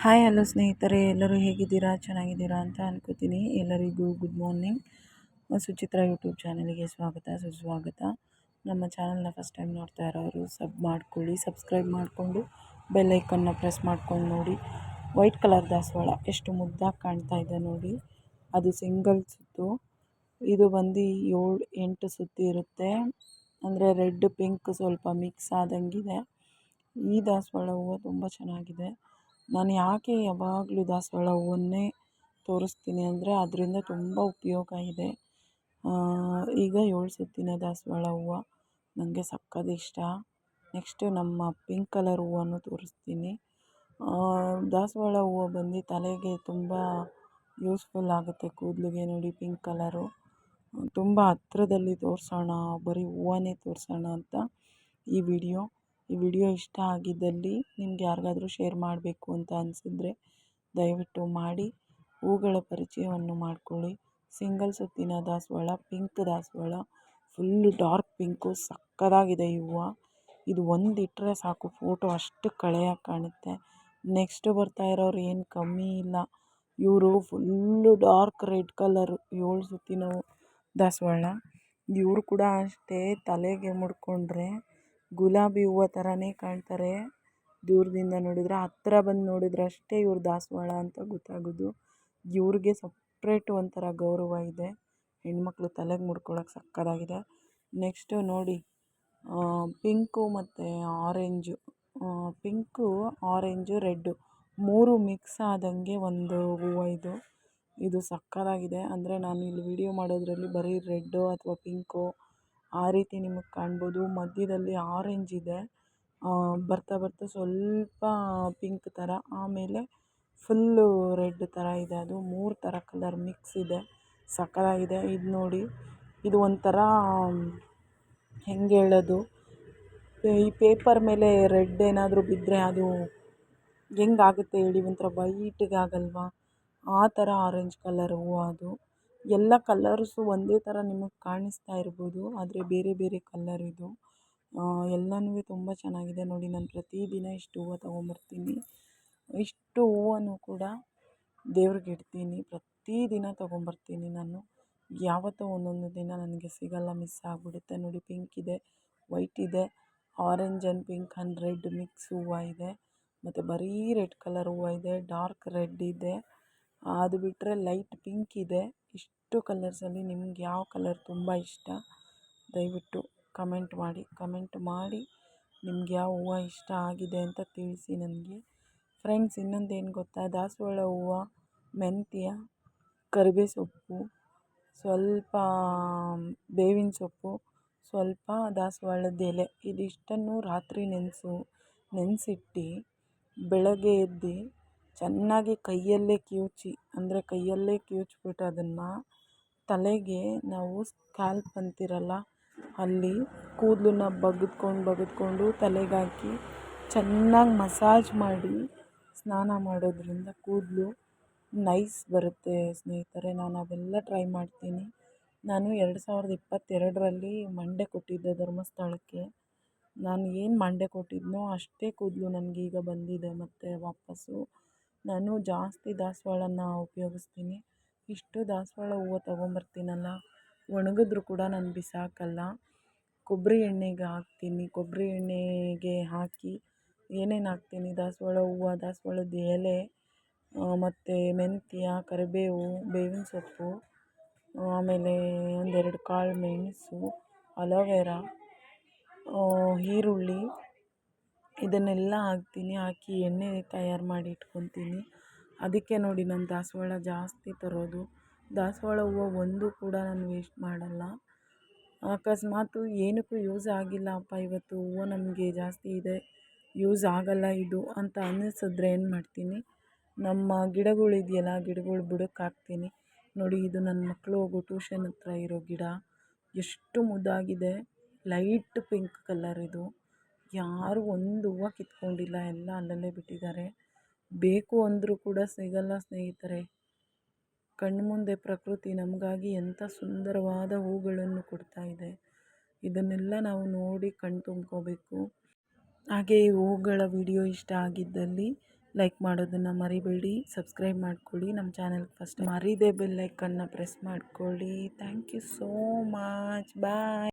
Hi hello ಸ್ನೇಹಿತರೆ, ಎಲ್ಲರೂ ಹೇಗಿದ್ದೀರಾ? ಚೆನ್ನಾಗಿದ್ದೀರಾ ಅಂತ ಅನ್ಕೋತೀನಿ. ಎಲ್ಲರಿಗೂ ಗುಡ್ ಮಾರ್ನಿಂಗ್. ಸುಚಿತ್ರ ಯೂಟ್ಯೂಬ್ ಚಾನಲ್ಗೆ ಸ್ವಾಗತ ಸುಸ್ವಾಗತ. ನಮ್ಮ ಚಾನಲ್ನ ಫಸ್ಟ್ ಟೈಮ್ ನೋಡ್ತಾ ಇರೋರು ಮಾಡ್ಕೊಳ್ಳಿ, ಸಬ್ಸ್ಕ್ರೈಬ್ ಮಾಡಿಕೊಂಡು ಬೆಲ್ ಐಕನ್ನ ಪ್ರೆಸ್ ಮಾಡ್ಕೊಂಡು ನೋಡಿ. ವೈಟ್ ಕಲರ್ ದಾಸವಾಳ ಎಷ್ಟು ಮುದ್ದಾಗಿ ಕಾಣ್ತಾ ಇದೆ ನೋಡಿ. ಅದು ಸಿಂಗಲ್ ಸುತ್ತು. ಇದು ಬಂದು 7-8 ಸುತ್ತು ಇರುತ್ತೆ. ಅಂದರೆ ರೆಡ್ ಪಿಂಕ್ ಸ್ವಲ್ಪ ಮಿಕ್ಸ್ ಆದಂಗಿದೆ. ಈ ದಾಸವಾಳ ಹೂವು ತುಂಬ ಚೆನ್ನಾಗಿದೆ. ನಾನು ಯಾಕೆ ಯಾವಾಗಲೂ ದಾಸವಾಳ ಹೂವನ್ನೇ ತೋರಿಸ್ತೀನಿ ಅಂದರೆ ಅದರಿಂದ ತುಂಬ ಉಪಯೋಗ ಇದೆ. ಈಗ 7 ಸುತ್ತಿನ ದಾಸವಾಳ ಹೂವು ನನಗೆ ಸಕ್ಕತ್ ಇಷ್ಟ. ನೆಕ್ಸ್ಟು ನಮ್ಮ ಪಿಂಕ್ ಕಲರ್ ಹೂವನ್ನು ತೋರಿಸ್ತೀನಿ. ದಾಸವಾಳ ಹೂವು ಬಂದು ತಲೆಗೆ ತುಂಬ ಯೂಸ್ಫುಲ್ ಆಗುತ್ತೆ. ಕೂದಲಿಗೆ ನೋಡಿ ಪಿಂಕ್ ಕಲರು ತುಂಬ ಹತ್ರದಲ್ಲಿ ತೋರಿಸೋಣ, ಬರೀ ಹೂವನ್ನೇ ತೋರಿಸೋಣ ಅಂತ ಈ ವಿಡಿಯೋ ಇಷ್ಟ ಆಗಿದ್ದಲ್ಲಿ ನಿಮ್ಗೆ ಯಾರಿಗಾದ್ರೂ ಶೇರ್ ಮಾಡಬೇಕು ಅಂತ ಅನಿಸಿದ್ರೆ ದಯವಿಟ್ಟು ಮಾಡಿ. ಹೂಗಳ ಪರಿಚಯವನ್ನು ಮಾಡ್ಕೊಳ್ಳಿ. ಸಿಂಗಲ್ ಸುತ್ತಿನ ದಾಸವಾಳ, ಪಿಂಕ್ ದಾಸವಾಳ, ಫುಲ್ಲು ಡಾರ್ಕ್ ಪಿಂಕು, ಸಕ್ಕತ್ತಾಗಿದೆ ಈ ಹೂವು. ಇದು ಒಂದಿಟ್ಟರೆ ಸಾಕು, ಫೋಟೋ ಅಷ್ಟು ಕಳೆಯಾಗಿ ಕಾಣುತ್ತೆ. ನೆಕ್ಸ್ಟ್ ಬರ್ತಾ ಇರೋರು ಏನು ಕಮ್ಮಿ ಇಲ್ಲ. ಇವರು ಫುಲ್ಲು ಡಾರ್ಕ್ ರೆಡ್ ಕಲರು 7 ಸುತ್ತಿನ ದಾಸವಾಳ. ಇವರು ಕೂಡ ಅಷ್ಟೇ, ತಲೆಗೆ ಮುಡ್ಕೊಂಡ್ರೆ ಗುಲಾಬಿ ಹೂವು ಥರನೇ ಕಾಣ್ತಾರೆ. ದೂರದಿಂದ ನೋಡಿದರೆ, ಹತ್ತಿರ ಬಂದು ನೋಡಿದ್ರೆ ಅಷ್ಟೇ ಇವ್ರು ದಾಸವಾಳ ಅಂತ ಗೊತ್ತಾಗೋದು. ಇವ್ರಿಗೆ ಸಪ್ರೇಟ್ ಒಂಥರ ಗೌರವ ಇದೆ. ಹೆಣ್ಮಕ್ಳು ತಲೆಗೆ ಮುಡ್ಕೊಳ್ಳೋಕೆ ಸಕ್ಕತ್ತಾಗಿದೆ. ನೆಕ್ಸ್ಟು ನೋಡಿ ಪಿಂಕು ಮತ್ತು orange, pink orange red 3 mix ಆದಂಗೆ ಒಂದು ಹೂವು ಇದು ಸಕ್ಕತ್ತಾಗಿದೆ. ಅಂದರೆ ನಾನು ಇಲ್ಲಿ ವಿಡಿಯೋ ಮಾಡೋದ್ರಲ್ಲಿ ಬರೀ ರೆಡ್ಡು ಅಥವಾ ಪಿಂಕು ಆ ರೀತಿ ನಿಮಗೆ ಕಾಣ್ಬೋದು. ಮಧ್ಯದಲ್ಲಿ ಆರೆಂಜ್ ಇದೆ, ಬರ್ತಾ ಬರ್ತಾ ಸ್ವಲ್ಪ ಪಿಂಕ್ ಥರ, ಆಮೇಲೆ ಫುಲ್ಲು ರೆಡ್ ಥರ ಇದೆ. ಅದು 3 ಥರ ಕಲರ್ ಮಿಕ್ಸ್ ಇದೆ, ಸಕ್ಕತ್ತಾಗಿದೆ. ಇದು ನೋಡಿ, ಇದು ಒಂಥರ ಹೆಂಗೆ ಹೇಳೋದು, ಈ ಪೇಪರ್ ಮೇಲೆ ರೆಡ್ ಏನಾದರೂ ಬಿದ್ದರೆ ಅದು ಹೆಂಗಾಗುತ್ತೆ ಹೇಳಿ, ಒಂಥರ ವೈಟಿಗೆ ಆಗಲ್ವಾ, ಆ ಥರ ಆರೆಂಜ್ ಕಲರ್ ಹೂವು ಅದು. ಎಲ್ಲ ಕಲರ್ಸು ಒಂದೇ ಥರ ನಿಮಗೆ ಕಾಣಿಸ್ತಾ ಇರ್ಬೋದು, ಆದರೆ ಬೇರೆ ಬೇರೆ ಕಲರ್ ಇದು. ಎಲ್ಲನೂ ತುಂಬ ಚೆನ್ನಾಗಿದೆ ನೋಡಿ. ನಾನು ಪ್ರತಿದಿನ ಇಷ್ಟು ಹೂವು ತೊಗೊಂಬರ್ತೀನಿ. ಇಷ್ಟು ಹೂವನ್ನು ಕೂಡ ದೇವ್ರಿಗೆ ಇಡ್ತೀನಿ. ಪ್ರತಿದಿನ ತೊಗೊಂಬರ್ತೀನಿ ನಾನು. ಯಾವತ್ತೋ ಒಂದೊಂದು ದಿನ ನನಗೆ ಸಿಗಲ್ಲ, ಮಿಸ್ ಆಗಿಬಿಡುತ್ತೆ. ನೋಡಿ ಪಿಂಕ್ ಇದೆ, ವೈಟ್ ಇದೆ, orange and pink and red mix ಹೂವು ಇದೆ, ಮತ್ತು ಬರೀ ರೆಡ್ ಕಲರ್ ಹೂವು ಇದೆ, ಡಾರ್ಕ್ ರೆಡ್ ಇದೆ, ಅದು ಬಿಟ್ಟರೆ ಲೈಟ್ ಪಿಂಕ್ ಇದೆ. ಇಷ್ಟು ಕಲರ್ಸಲ್ಲಿ ನಿಮ್ಗೆ ಯಾವ ಕಲರ್ ತುಂಬ ಇಷ್ಟ ದಯವಿಟ್ಟು ಕಮೆಂಟ್ ಮಾಡಿ ನಿಮ್ಗೆ ಯಾವ ಹೂವು ಇಷ್ಟ ಆಗಿದೆ ಅಂತ ತಿಳಿಸಿ ನನಗೆ. ಫ್ರೆಂಡ್ಸ್, ಇನ್ನೊಂದೇನು ಗೊತ್ತಾ, ದಾಸವಾಳ ಹೂವು, ಮೆಂತ್ಯ, ಕರಿಬೇವು ಸೊಪ್ಪು, ಸ್ವಲ್ಪ ಬೇವಿನ ಸೊಪ್ಪು, ಸ್ವಲ್ಪ ದಾಸವಾಳದ ಎಲೆ, ಇದಿಷ್ಟನ್ನು ರಾತ್ರಿ ನೆನೆಸಿಟ್ಟು ಬೆಳಗ್ಗೆ ಎದ್ದು ಚೆನ್ನಾಗಿ ಕೈಯಲ್ಲೇ ಕಿವುಚ್ಬಿಟ್ಟು ಅದನ್ನು ತಲೆಗೆ ನಾವು ಸ್ಕ್ಯಾಲ್ಪ್ ಅಂತಿರಲ್ಲ ಅಲ್ಲಿ ಕೂದಲನ್ನ ಬಗೆದ್ಕೊಂಡು ತಲೆಗೆ ಹಾಕಿ ಚೆನ್ನಾಗಿ ಮಸಾಜ್ ಮಾಡಿ ಸ್ನಾನ ಮಾಡೋದ್ರಿಂದ ಕೂದಲು ನೈಸ್ ಬರುತ್ತೆ ಸ್ನೇಹಿತರೆ. ನಾನು ಅವೆಲ್ಲ ಟ್ರೈ ಮಾಡ್ತೀನಿ. ನಾನು 2022ರಲ್ಲಿ ಮಂಡೆ ಕೊಟ್ಟಿದ್ದೆ ಧರ್ಮಸ್ಥಳಕ್ಕೆ. ನಾನು ಏನು ಮಂಡೆ ಕೊಟ್ಟಿದ್ನೋ ಅಷ್ಟೇ ಕೂದಲು ನನಗೀಗ ಬಂದಿದೆ ಮತ್ತು ವಾಪಸ್ಸು. ನಾನು ಜಾಸ್ತಿ ದಾಸವಾಳನ ಉಪಯೋಗಿಸ್ತೀನಿ. ಇಷ್ಟು ದಾಸವಾಳ ಹೂವು ತೊಗೊಂಬರ್ತೀನಲ್ಲ, ಒಣಗಿದ್ರೂ ಕೂಡ ನಾನು ಬಿಸಾಕಲ್ಲ. ಕೊಬ್ಬರಿ ಎಣ್ಣೆಗೆ ಹಾಕ್ತೀನಿ. ಕೊಬ್ಬರಿ ಎಣ್ಣೆಗೆ ಹಾಕಿ ಏನೇನು ಹಾಕ್ತೀನಿ, ದಾಸವಾಳ ಹೂವು, ದಾಸವಾಳದ ಎಲೆ, ಮತ್ತು ಮೆಂತ್ಯ, ಕರಿಬೇವು, ಬೇವಿನ ಸೊಪ್ಪು, ಆಮೇಲೆ 1-2 ಕಾಳು ಮೆಣಸು, ಅಲೋವೆರಾ, ಈರುಳ್ಳಿ, ಇದನ್ನೆಲ್ಲ ಹಾಕ್ತೀನಿ. ಹಾಕಿ ಎಣ್ಣೆ ತಯಾರು ಮಾಡಿ ಇಟ್ಕೊತೀನಿ. ಅದಕ್ಕೆ ನೋಡಿ ನಾನು ದಾಸವಾಳ ಜಾಸ್ತಿ ತರೋದು. ದಾಸವಾಳ ಹೂವು ಒಂದು ಕೂಡ ನಾನು ವೇಸ್ಟ್ ಮಾಡಲ್ಲ. ಅಕಸ್ಮಾತು ಏನಕ್ಕೂ ಯೂಸ್ ಆಗಿಲ್ಲಪ್ಪ, ಇವತ್ತು ಹೂವು ನಮಗೆ ಜಾಸ್ತಿ ಇದೆ, ಯೂಸ್ ಆಗಲ್ಲ ಇದು ಅಂತ ಅನ್ನಿಸಿದ್ರೆ ಏನು ಮಾಡ್ತೀನಿ, ನಮ್ಮ ಗಿಡಗಳಿದೆಯಲ್ಲ, ಗಿಡಗಳು ಬುಡಕ್ಕೆ ಹಾಕ್ತೀನಿ. ನೋಡಿ, ಇದು ನನ್ನ ಮಕ್ಕಳು ಹೋಗೋ ಟ್ಯೂಷನ್ ಹತ್ರ ಇರೋ ಗಿಡ, ಎಷ್ಟು ಮುದ್ದಾಗಿದೆ. ಲೈಟ್ ಪಿಂಕ್ ಕಲರ್ ಇದು. ಯಾರೂ ಒಂದು ಹೂವು ಕಿತ್ಕೊಂಡಿಲ್ಲ, ಎಲ್ಲ ಅಲ್ಲಲ್ಲೇ ಬಿಟ್ಟಿದ್ದಾರೆ. ಬೇಕು ಅಂದರೂ ಕೂಡ ಸಿಗಲ್ಲ ಸ್ನೇಹಿತರೆ. ಕಣ್ಮುಂದೆ ಪ್ರಕೃತಿ ನಮಗಾಗಿ ಎಂಥ ಸುಂದರವಾದ ಹೂಗಳನ್ನು ಕೊಡ್ತಾ ಇದೆ. ಇದನ್ನೆಲ್ಲ ನಾವು ನೋಡಿ ಕಣ್ಣು ತುಂಬ್ಕೋಬೇಕು. ಹಾಗೆ ಈ ಹೂಗಳ ವಿಡಿಯೋ ಇಷ್ಟ ಆಗಿದ್ದಲ್ಲಿ ಲೈಕ್ ಮಾಡೋದನ್ನು ಮರಿಬೇಡಿ, ಸಬ್ಸ್ಕ್ರೈಬ್ ಮಾಡ್ಕೊಳ್ಳಿ ನಮ್ಮ ಚಾನಲ್ಗೆ ಫಸ್ಟ್ ಮರಿದೇ ಬೆಲ್ ಐಕನ್ನ ಪ್ರೆಸ್ ಮಾಡ್ಕೊಳ್ಳಿ. Thank you so much. Bye.